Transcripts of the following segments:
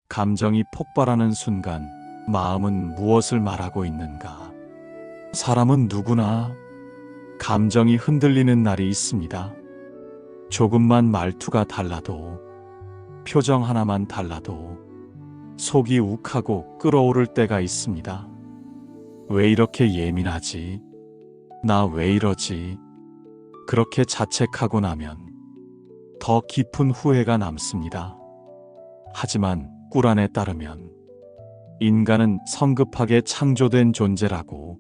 감정이 폭발하는 순간 마음은 무엇을 말하고 있는가? 사람은 누구나 감정이 흔들리는 날이 있습니다. 조금만 말투가 달라도, 표정 하나만 달라도 속이 욱하고 끓어오를 때가 있습니다. 왜 이렇게 예민하지? 나 왜 이러지? 그렇게 자책하고 나면 더 깊은 후회가 남습니다. 하지만 꾸란에 따르면 인간은 성급하게 창조된 존재라고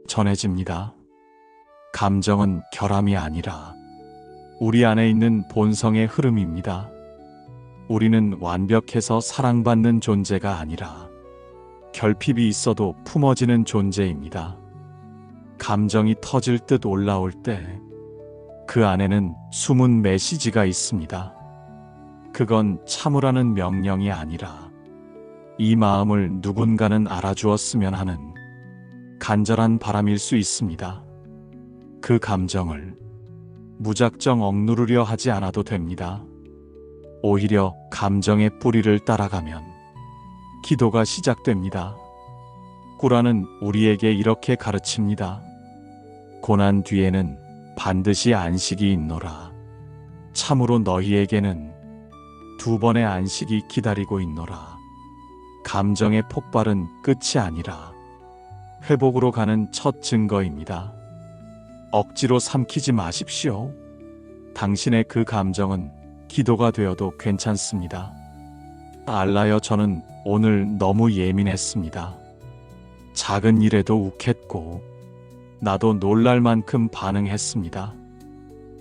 전해집니다. 감정은 결함이 아니라 우리 안에 있는 본성의 흐름입니다. 우리는 완벽해서 사랑받는 존재가 아니라 결핍이 있어도 품어지는 존재입니다. 감정이 터질 듯 올라올 때 그 안에는 숨은 메시지가 있습니다. 그건 참으라는 명령이 아니라 이 마음을 누군가는 알아주었으면 하는 간절한 바람일 수 있습니다. 그 감정을 무작정 억누르려 하지 않아도 됩니다. 오히려 감정의 뿌리를 따라가면 기도가 시작됩니다. 꾸란은 우리에게 이렇게 가르칩니다. 고난 뒤에는 반드시 안식이 있노라. 참으로 너희에게는 두 번의 안식이 기다리고 있노라. 감정의 폭발은 끝이 아니라 회복으로 가는 첫 증거입니다. 억지로 삼키지 마십시오. 당신의 그 감정은 기도가 되어도 괜찮습니다. 알라여, 저는 오늘 너무 예민했습니다. 작은 일에도 욱했고 나도 놀랄 만큼 반응했습니다.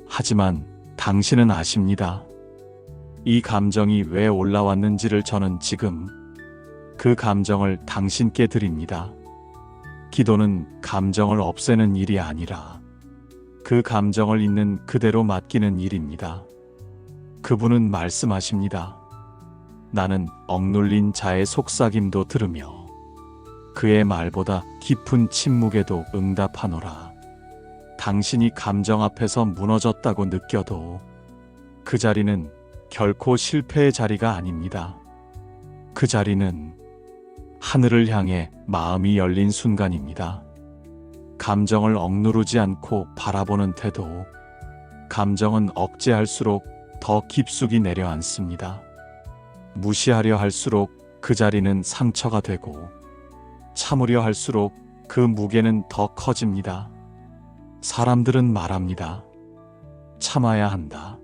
하지만 당신은 아십니다. 이 감정이 왜 올라왔는지를. 저는 지금 그 감정을 당신께 드립니다. 기도는 감정을 없애는 일이 아니라 그 감정을 있는 그대로 맡기는 일입니다. 그분은 말씀하십니다. 나는 억눌린 자의 속삭임도 들으며 그의 말보다 깊은 침묵에도 응답하노라. 당신이 감정 앞에서 무너졌다고 느껴도 그 자리는 결코 실패의 자리가 아닙니다. 그 자리는 하늘을 향해 마음이 열린 순간입니다. 감정을 억누르지 않고 바라보는 태도, 감정은 억제할수록 더 깊숙이 내려앉습니다. 무시하려 할수록 그 자리는 상처가 되고 참으려 할수록 그 무게는 더 커집니다. 사람들은 말합니다. 참아야 한다.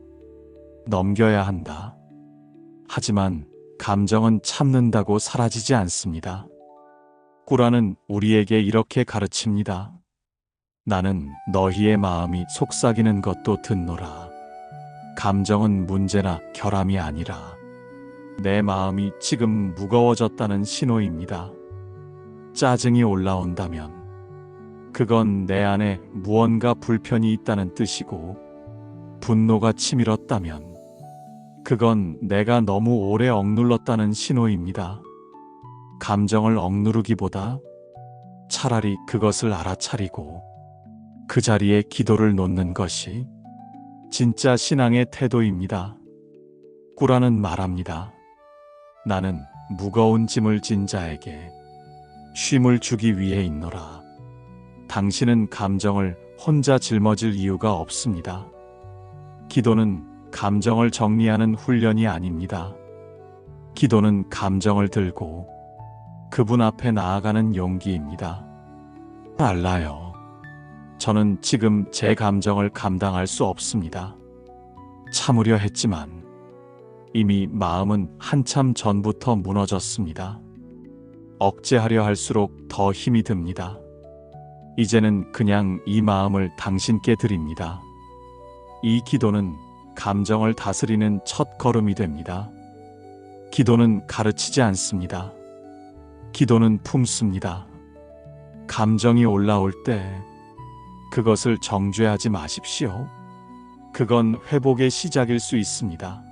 넘겨야 한다. 하지만 감정은 참는다고 사라지지 않습니다. 꾸란은 우리에게 이렇게 가르칩니다. 나는 너희의 마음이 속삭이는 것도 듣노라. 감정은 문제나 결함이 아니라 내 마음이 지금 무거워졌다는 신호입니다. 짜증이 올라온다면 그건 내 안에 무언가 불편이 있다는 뜻이고, 분노가 치밀었다면 그건 내가 너무 오래 억눌렀다는 신호입니다. 감정을 억누르기보다 차라리 그것을 알아차리고 그 자리에 기도를 놓는 것이 진짜 신앙의 태도입니다. 꾸란은 말합니다. 나는 무거운 짐을 진 자에게 쉼을 주기 위해 있노라. 당신은 감정을 혼자 짊어질 이유가 없습니다. 기도는 감정을 정리하는 훈련이 아닙니다. 기도는 감정을 들고 그분 앞에 나아가는 용기입니다. 알라요, 저는 지금 제 감정을 감당할 수 없습니다. 참으려 했지만 이미 마음은 한참 전부터 무너졌습니다. 억제하려 할수록 더 힘이 듭니다. 이제는 그냥 이 마음을 당신께 드립니다. 이 기도는 감정을 다스리는 첫 걸음이 됩니다. 기도는 가르치지 않습니다. 기도는 품습니다. 감정이 올라올 때 그것을 정죄하지 마십시오. 그건 회복의 시작일 수 있습니다.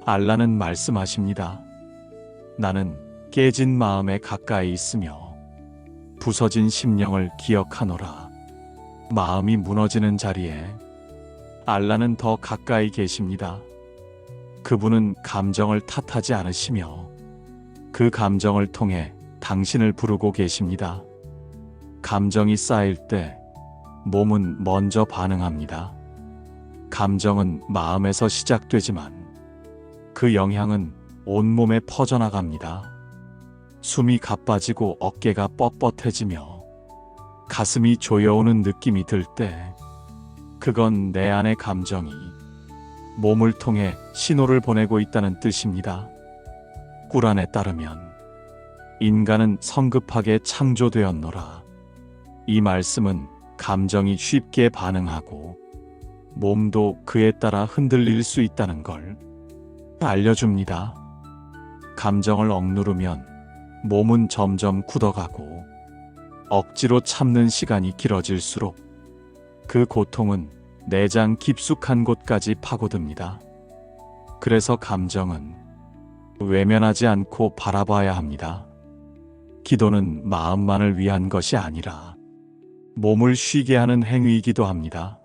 알라는 말씀하십니다. 나는 깨진 마음에 가까이 있으며 부서진 심령을 기억하노라. 마음이 무너지는 자리에 알라는 더 가까이 계십니다. 그분은 감정을 탓하지 않으시며 그 감정을 통해 당신을 부르고 계십니다. 감정이 쌓일 때 몸은 먼저 반응합니다. 감정은 마음에서 시작되지만 그 영향은 온몸에 퍼져나갑니다. 숨이 가빠지고 어깨가 뻣뻣해지며 가슴이 조여오는 느낌이 들 때 그건 내 안의 감정이 몸을 통해 신호를 보내고 있다는 뜻입니다. 꾸란에 따르면 인간은 성급하게 창조되었노라. 이 말씀은 감정이 쉽게 반응하고 몸도 그에 따라 흔들릴 수 있다는 걸 알려줍니다. 감정을 억누르면 몸은 점점 굳어가고 억지로 참는 시간이 길어질수록 그 고통은 내장 깊숙한 곳까지 파고듭니다. 그래서 감정은 외면하지 않고 바라봐야 합니다. 기도는 마음만을 위한 것이 아니라 몸을 쉬게 하는 행위이기도 합니다.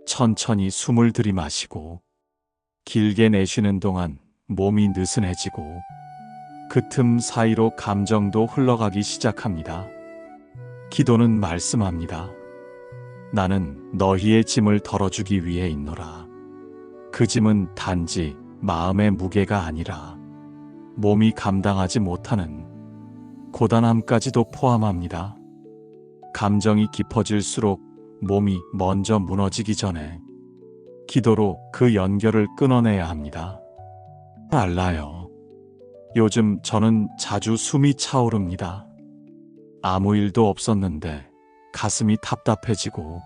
천천히 숨을 들이마시고 길게 내쉬는 동안 몸이 느슨해지고 그 틈 사이로 감정도 흘러가기 시작합니다. 기도는 말씀합니다. 나는 너희의 짐을 덜어주기 위해 있노라. 그 짐은 단지 마음의 무게가 아니라 몸이 감당하지 못하는 고단함까지도 포함합니다. 감정이 깊어질수록 몸이 먼저 무너지기 전에 기도로 그 연결을 끊어내야 합니다. 알라요. 요즘 저는 자주 숨이 차오릅니다. 아무 일도 없었는데 가슴이 답답해지고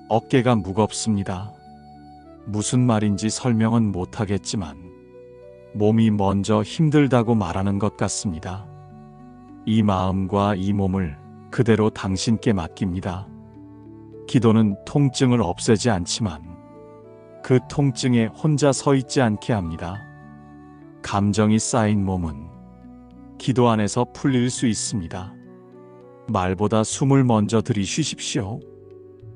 어깨가 무겁습니다. 무슨 말인지 설명은 못하겠지만 몸이 먼저 힘들다고 말하는 것 같습니다. 이 마음과 이 몸을 그대로 당신께 맡깁니다. 기도는 통증을 없애지 않지만 그 통증에 혼자 서 있지 않게 합니다. 감정이 쌓인 몸은 기도 안에서 풀릴 수 있습니다. 말보다 숨을 먼저 들이쉬십시오.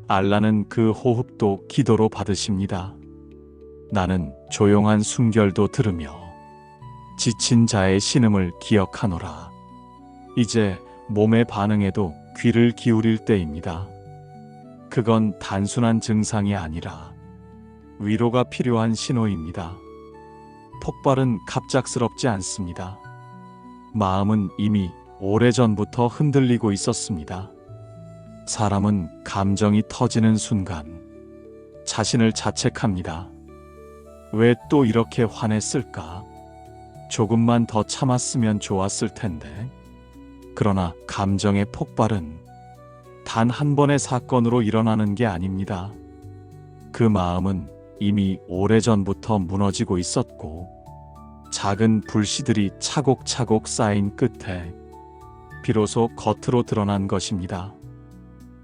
알라는 그 호흡도 기도로 받으십니다. 나는 조용한 숨결도 들으며 지친 자의 신음을 기억하노라. 이제 몸의 반응에도 귀를 기울일 때입니다. 그건 단순한 증상이 아니라 위로가 필요한 신호입니다. 폭발은 갑작스럽지 않습니다. 마음은 이미 오래전부터 흔들리고 있었습니다. 사람은 감정이 터지는 순간 자신을 자책합니다. 왜 또 이렇게 화냈을까? 조금만 더 참았으면 좋았을 텐데. 그러나 감정의 폭발은 단 한 번의 사건으로 일어나는 게 아닙니다. 그 마음은 이미 오래전부터 무너지고 있었고 작은 불씨들이 차곡차곡 쌓인 끝에 비로소 겉으로 드러난 것입니다.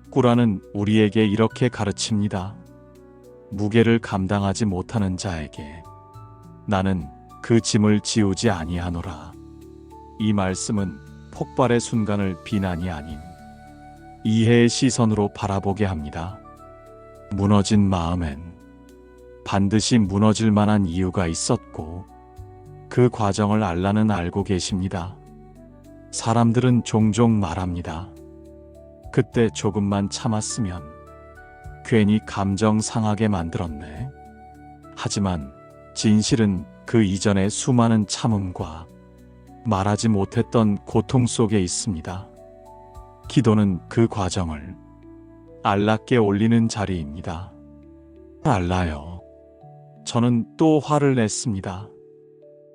꾸란은 우리에게 이렇게 가르칩니다. 무게를 감당하지 못하는 자에게 나는 그 짐을 지우지 아니하노라. 이 말씀은 폭발의 순간을 비난이 아닌 이해의 시선으로 바라보게 합니다. 무너진 마음엔 반드시 무너질 만한 이유가 있었고 그 과정을 알라는 알고 계십니다. 사람들은 종종 말합니다. 그때 조금만 참았으면 괜히 감정 상하게 만들었네. 하지만 진실은 그 이전의 수많은 참음과 말하지 못했던 고통 속에 있습니다. 기도는 그 과정을 알라께 올리는 자리입니다. 알라요. 저는 또 화를 냈습니다.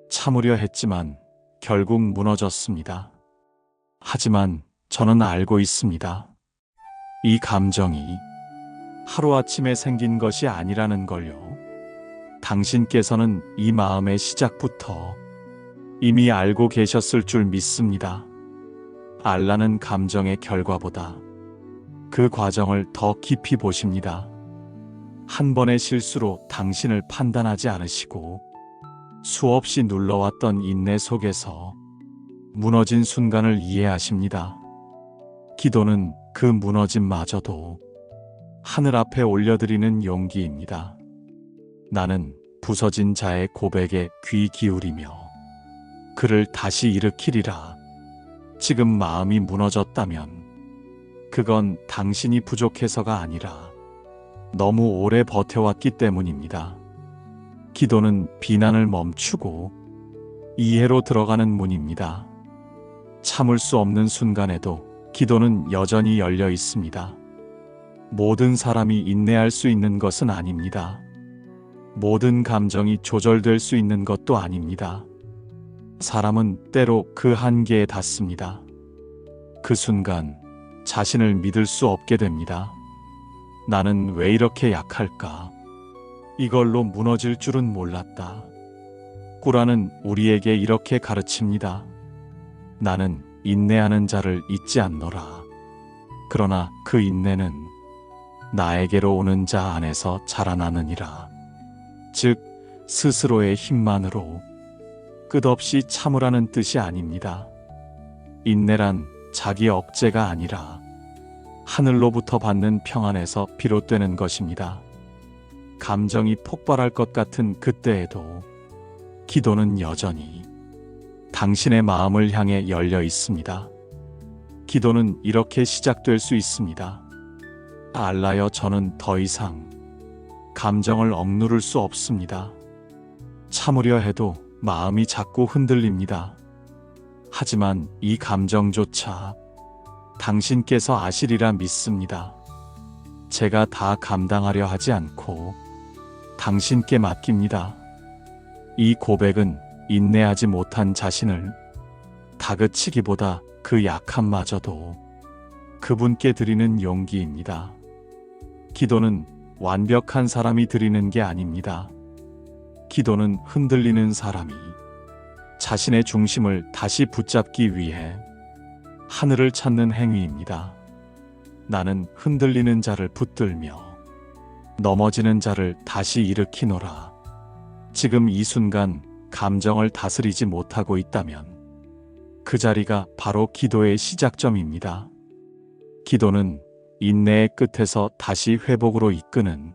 참으려 했지만 결국 무너졌습니다. 하지만 저는 알고 있습니다. 이 감정이 하루아침에 생긴 것이 아니라는 걸요. 당신께서는 이 마음의 시작부터 이미 알고 계셨을 줄 믿습니다. 알라는 감정의 결과보다 그 과정을 더 깊이 보십니다. 한 번의 실수로 당신을 판단하지 않으시고 수없이 눌러왔던 인내 속에서 무너진 순간을 이해하십니다. 기도는 그 무너짐마저도 하늘 앞에 올려드리는 용기입니다. 나는 부서진 자의 고백에 귀 기울이며 그를 다시 일으키리라. 지금 마음이 무너졌다면 그건 당신이 부족해서가 아니라 너무 오래 버텨왔기 때문입니다. 기도는 비난을 멈추고 이해로 들어가는 문입니다. 참을 수 없는 순간에도 기도는 여전히 열려 있습니다. 모든 사람이 인내할 수 있는 것은 아닙니다. 모든 감정이 조절될 수 있는 것도 아닙니다. 사람은 때로 그 한계에 닿습니다. 그 순간 자신을 믿을 수 없게 됩니다. 나는 왜 이렇게 약할까? 이걸로 무너질 줄은 몰랐다. 꾸라는 우리에게 이렇게 가르칩니다. 나는 인내하는 자를 잊지 않노라. 그러나 그 인내는 나에게로 오는 자 안에서 자라나느니라. 즉 스스로의 힘만으로 끝없이 참으라는 뜻이 아닙니다. 인내란 자기 억제가 아니라 하늘로부터 받는 평안에서 비롯되는 것입니다. 감정이 폭발할 것 같은 그때에도 기도는 여전히 당신의 마음을 향해 열려 있습니다. 기도는 이렇게 시작될 수 있습니다. 알라여, 저는 더 이상 감정을 억누를 수 없습니다. 참으려 해도 마음이 자꾸 흔들립니다. 하지만 이 감정조차 당신께서 아시리라 믿습니다. 제가 다 감당하려 하지 않고 당신께 맡깁니다. 이 고백은 인내하지 못한 자신을 다그치기보다 그 약함마저도 그분께 드리는 용기입니다. 기도는 완벽한 사람이 드리는 게 아닙니다. 기도는 흔들리는 사람이 자신의 중심을 다시 붙잡기 위해 하늘을 찾는 행위입니다. 나는 흔들리는 자를 붙들며 넘어지는 자를 다시 일으키노라. 지금 이 순간 감정을 다스리지 못하고 있다면 그 자리가 바로 기도의 시작점입니다. 기도는 인내의 끝에서 다시 회복으로 이끄는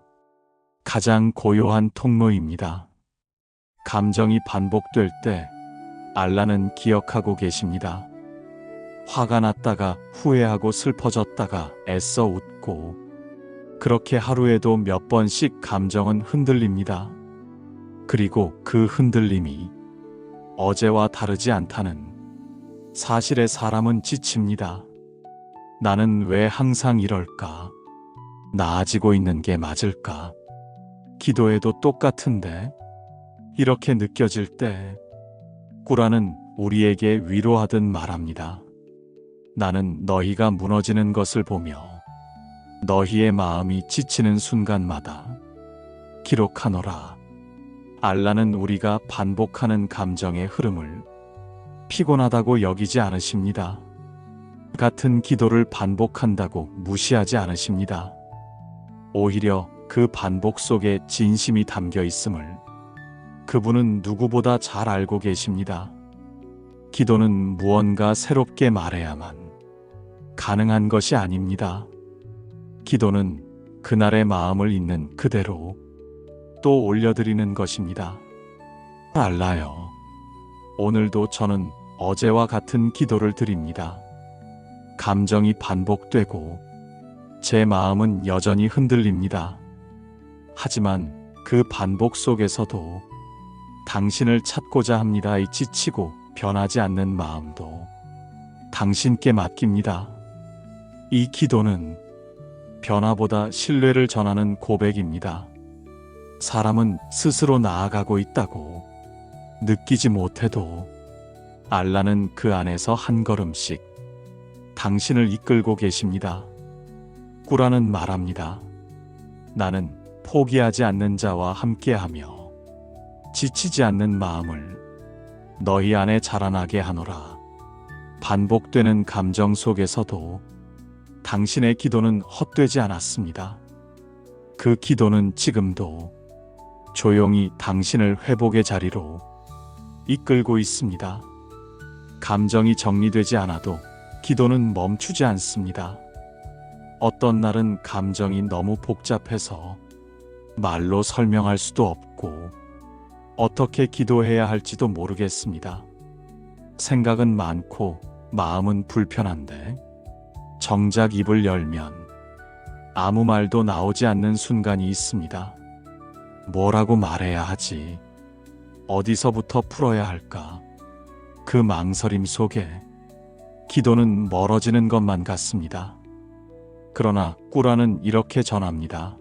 가장 고요한 통로입니다. 감정이 반복될 때 알라는 기억하고 계십니다. 화가 났다가 후회하고 슬퍼졌다가 애써 웃고, 그렇게 하루에도 몇 번씩 감정은 흔들립니다. 그리고 그 흔들림이 어제와 다르지 않다는 사실에 사람은 지칩니다. 나는 왜 항상 이럴까? 나아지고 있는 게 맞을까? 기도에도 똑같은데? 이렇게 느껴질 때 꾸라는 우리에게 위로하듯 말합니다. 나는 너희가 무너지는 것을 보며 너희의 마음이 지치는 순간마다 기록하노라. 알라는 우리가 반복하는 감정의 흐름을 피곤하다고 여기지 않으십니다. 같은 기도를 반복한다고 무시하지 않으십니다. 오히려 그 반복 속에 진심이 담겨 있음을 그분은 누구보다 잘 알고 계십니다. 기도는 무언가 새롭게 말해야만 가능한 것이 아닙니다. 기도는 그날의 마음을 있는 그대로 또 올려드리는 것입니다. 알라요, 오늘도 저는 어제와 같은 기도를 드립니다. 감정이 반복되고 제 마음은 여전히 흔들립니다. 하지만 그 반복 속에서도 당신을 찾고자 합니다. 이 지치고 변하지 않는 마음도 당신께 맡깁니다. 이 기도는 변화보다 신뢰를 전하는 고백입니다. 사람은 스스로 나아가고 있다고 느끼지 못해도 알라는 그 안에서 한 걸음씩 당신을 이끌고 계십니다. 꾸라는 말합니다. 나는 포기하지 않는 자와 함께하며 지치지 않는 마음을 너희 안에 자라나게 하노라. 반복되는 감정 속에서도 당신의 기도는 헛되지 않았습니다. 그 기도는 지금도 조용히 당신을 회복의 자리로 이끌고 있습니다. 감정이 정리되지 않아도 기도는 멈추지 않습니다. 어떤 날은 감정이 너무 복잡해서 말로 설명할 수도 없고 어떻게 기도해야 할지도 모르겠습니다. 생각은 많고 마음은 불편한데 정작 입을 열면 아무 말도 나오지 않는 순간이 있습니다. 뭐라고 말해야 하지? 어디서부터 풀어야 할까? 그 망설임 속에 기도는 멀어지는 것만 같습니다. 그러나 꾸라는 이렇게 전합니다.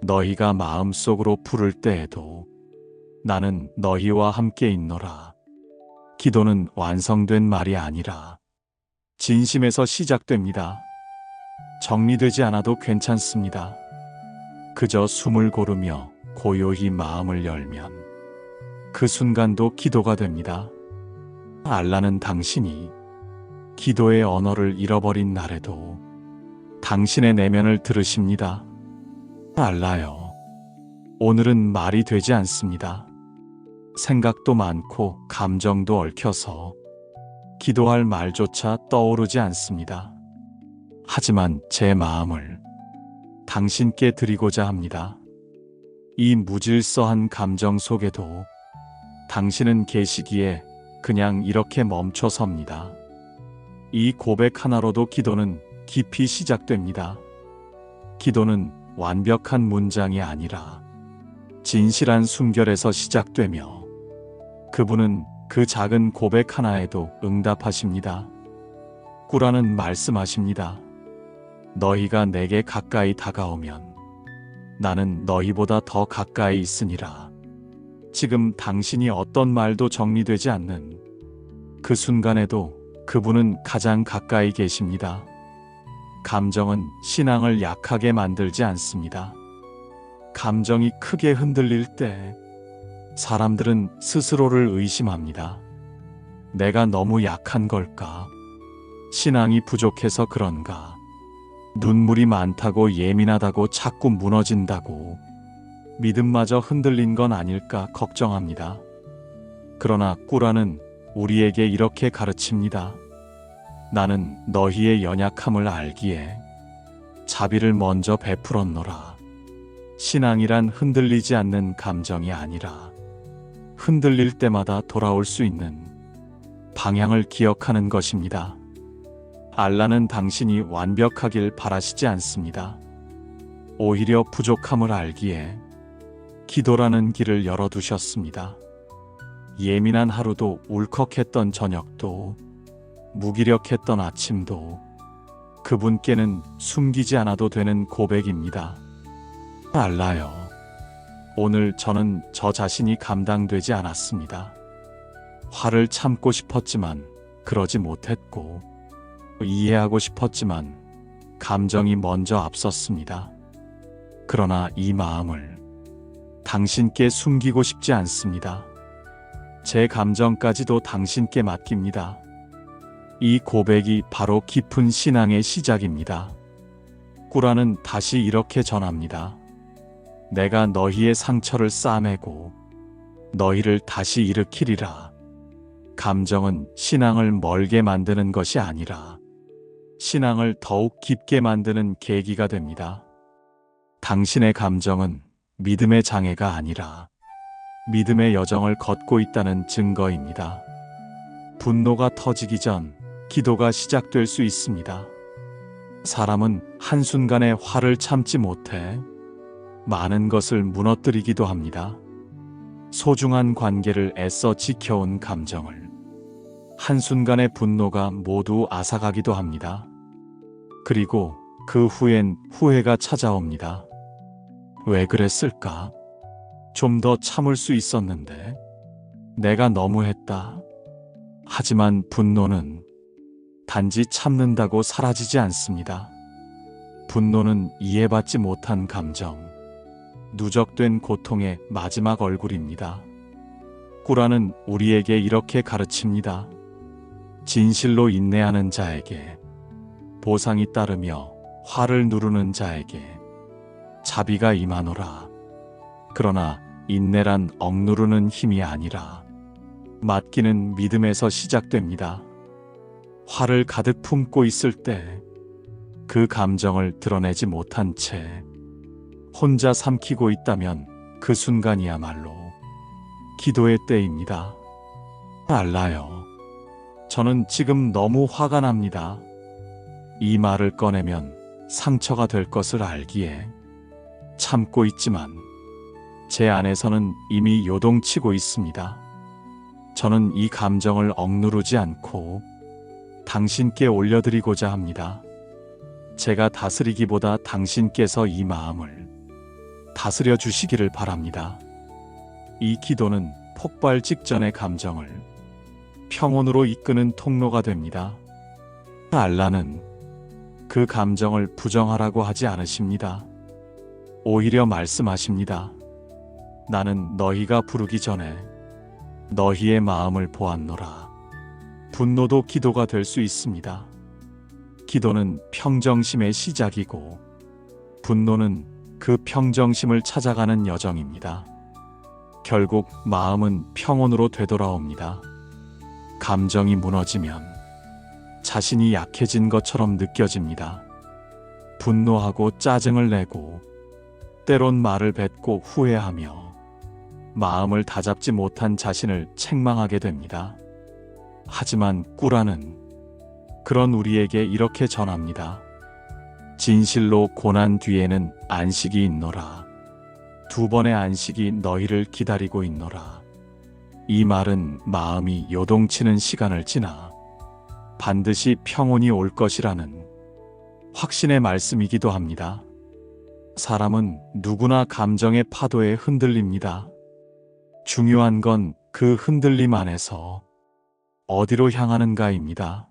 너희가 마음속으로 부를 때에도 나는 너희와 함께 있노라. 기도는 완성된 말이 아니라 진심에서 시작됩니다. 정리되지 않아도 괜찮습니다. 그저 숨을 고르며 고요히 마음을 열면 그 순간도 기도가 됩니다. 알라는 당신이 기도의 언어를 잃어버린 날에도 당신의 내면을 들으십니다. 알라요. 오늘은 말이 되지 않습니다. 생각도 많고 감정도 얽혀서 기도할 말조차 떠오르지 않습니다. 하지만 제 마음을 당신께 드리고자 합니다. 이 무질서한 감정 속에도 당신은 계시기에 그냥 이렇게 멈춰 섭니다. 이 고백 하나로도 기도는 깊이 시작됩니다. 기도는 완벽한 문장이 아니라 진실한 순결에서 시작되며 그분은 그 작은 고백 하나에도 응답하십니다. 꾸라는 말씀하십니다. 너희가 내게 가까이 다가오면 나는 너희보다 더 가까이 있으니라. 지금 당신이 어떤 말도 정리되지 않는 그 순간에도 그분은 가장 가까이 계십니다. 감정은 신앙을 약하게 만들지 않습니다. 감정이 크게 흔들릴 때 사람들은 스스로를 의심합니다. 내가 너무 약한 걸까? 신앙이 부족해서 그런가? 눈물이 많다고 예민하다고 자꾸 무너진다고 믿음마저 흔들린 건 아닐까 걱정합니다. 그러나 꾸라는 우리에게 이렇게 가르칩니다. 나는 너희의 연약함을 알기에 자비를 먼저 베풀었노라. 신앙이란 흔들리지 않는 감정이 아니라 흔들릴 때마다 돌아올 수 있는 방향을 기억하는 것입니다. 알라는 당신이 완벽하길 바라시지 않습니다. 오히려 부족함을 알기에 기도라는 길을 열어두셨습니다. 예민한 하루도 울컥했던 저녁도 무기력했던 아침도 그분께는 숨기지 않아도 되는 고백입니다. 알라요. 오늘 저는 저 자신이 감당되지 않았습니다. 화를 참고 싶었지만 그러지 못했고 이해하고 싶었지만 감정이 먼저 앞섰습니다. 그러나 이 마음을 당신께 숨기고 싶지 않습니다. 제 감정까지도 당신께 맡깁니다. 이 고백이 바로 깊은 신앙의 시작입니다. 꾸라는 다시 이렇게 전합니다. 내가 너희의 상처를 싸매고 너희를 다시 일으키리라. 감정은 신앙을 멀게 만드는 것이 아니라 신앙을 더욱 깊게 만드는 계기가 됩니다. 당신의 감정은 믿음의 장애가 아니라 믿음의 여정을 걷고 있다는 증거입니다. 분노가 터지기 전 기도가 시작될 수 있습니다. 사람은 한순간에 화를 참지 못해 많은 것을 무너뜨리기도 합니다. 소중한 관계를 애써 지켜온 감정을 한순간의 분노가 모두 앗아가기도 합니다. 그리고 그 후엔 후회가 찾아옵니다. 왜 그랬을까? 좀 더 참을 수 있었는데. 내가 너무했다. 하지만 분노는 단지 참는다고 사라지지 않습니다. 분노는 이해받지 못한 감정, 누적된 고통의 마지막 얼굴입니다. 꾸라는 우리에게 이렇게 가르칩니다. 진실로 인내하는 자에게 보상이 따르며 화를 누르는 자에게 자비가 임하노라. 그러나 인내란 억누르는 힘이 아니라 맡기는 믿음에서 시작됩니다. 화를 가득 품고 있을 때 그 감정을 드러내지 못한 채 혼자 삼키고 있다면 그 순간이야말로 기도의 때입니다. 알라요. 저는 지금 너무 화가 납니다. 이 말을 꺼내면 상처가 될 것을 알기에 참고 있지만 제 안에서는 이미 요동치고 있습니다. 저는 이 감정을 억누르지 않고 당신께 올려드리고자 합니다. 제가 다스리기보다 당신께서 이 마음을 다스려 주시기를 바랍니다. 이 기도는 폭발 직전의 감정을 평온으로 이끄는 통로가 됩니다. 알라는 그 감정을 부정하라고 하지 않으십니다. 오히려 말씀하십니다. 나는 너희가 부르기 전에 너희의 마음을 보았노라. 분노도 기도가 될 수 있습니다. 기도는 평정심의 시작이고 분노는 그 평정심을 찾아가는 여정입니다. 결국 마음은 평온으로 되돌아옵니다. 감정이 무너지면 자신이 약해진 것처럼 느껴집니다. 분노하고 짜증을 내고 때론 말을 뱉고 후회하며 마음을 다잡지 못한 자신을 책망하게 됩니다. 하지만 꾸라는 그런 우리에게 이렇게 전합니다. 진실로 고난 뒤에는 안식이 있노라. 두 번의 안식이 너희를 기다리고 있노라. 이 말은 마음이 요동치는 시간을 지나 반드시 평온이 올 것이라는 확신의 말씀이기도 합니다. 사람은 누구나 감정의 파도에 흔들립니다. 중요한 건 그 흔들림 안에서 어디로 향하는가입니다.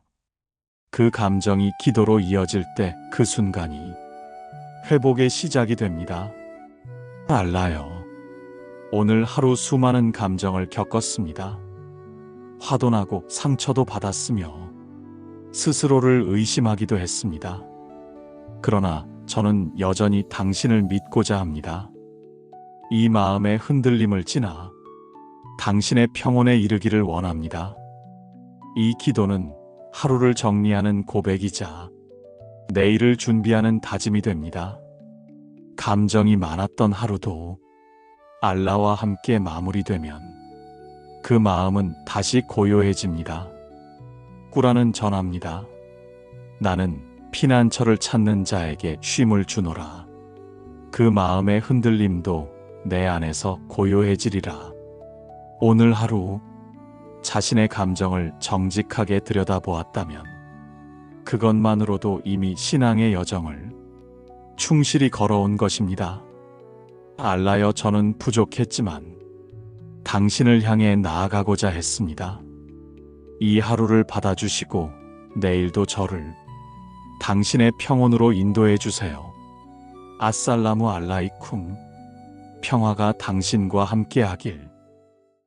그 감정이 기도로 이어질 때 그 순간이 회복의 시작이 됩니다. 알라요. 오늘 하루 수많은 감정을 겪었습니다. 화도 나고 상처도 받았으며 스스로를 의심하기도 했습니다. 그러나 저는 여전히 당신을 믿고자 합니다. 이 마음의 흔들림을 지나 당신의 평온에 이르기를 원합니다. 이 기도는 하루를 정리하는 고백이자 내일을 준비하는 다짐이 됩니다. 감정이 많았던 하루도 알라와 함께 마무리되면 그 마음은 다시 고요해집니다. 꾸라는 전합니다. 나는 피난처를 찾는 자에게 쉼을 주노라. 그 마음의 흔들림도 내 안에서 고요해지리라. 오늘 하루 자신의 감정을 정직하게 들여다보았다면 그것만으로도 이미 신앙의 여정을 충실히 걸어온 것입니다. 알라여, 저는 부족했지만 당신을 향해 나아가고자 했습니다. 이 하루를 받아주시고 내일도 저를 당신의 평온으로 인도해 주세요. 아살라무 알라이쿰. 평화가 당신과 함께하길.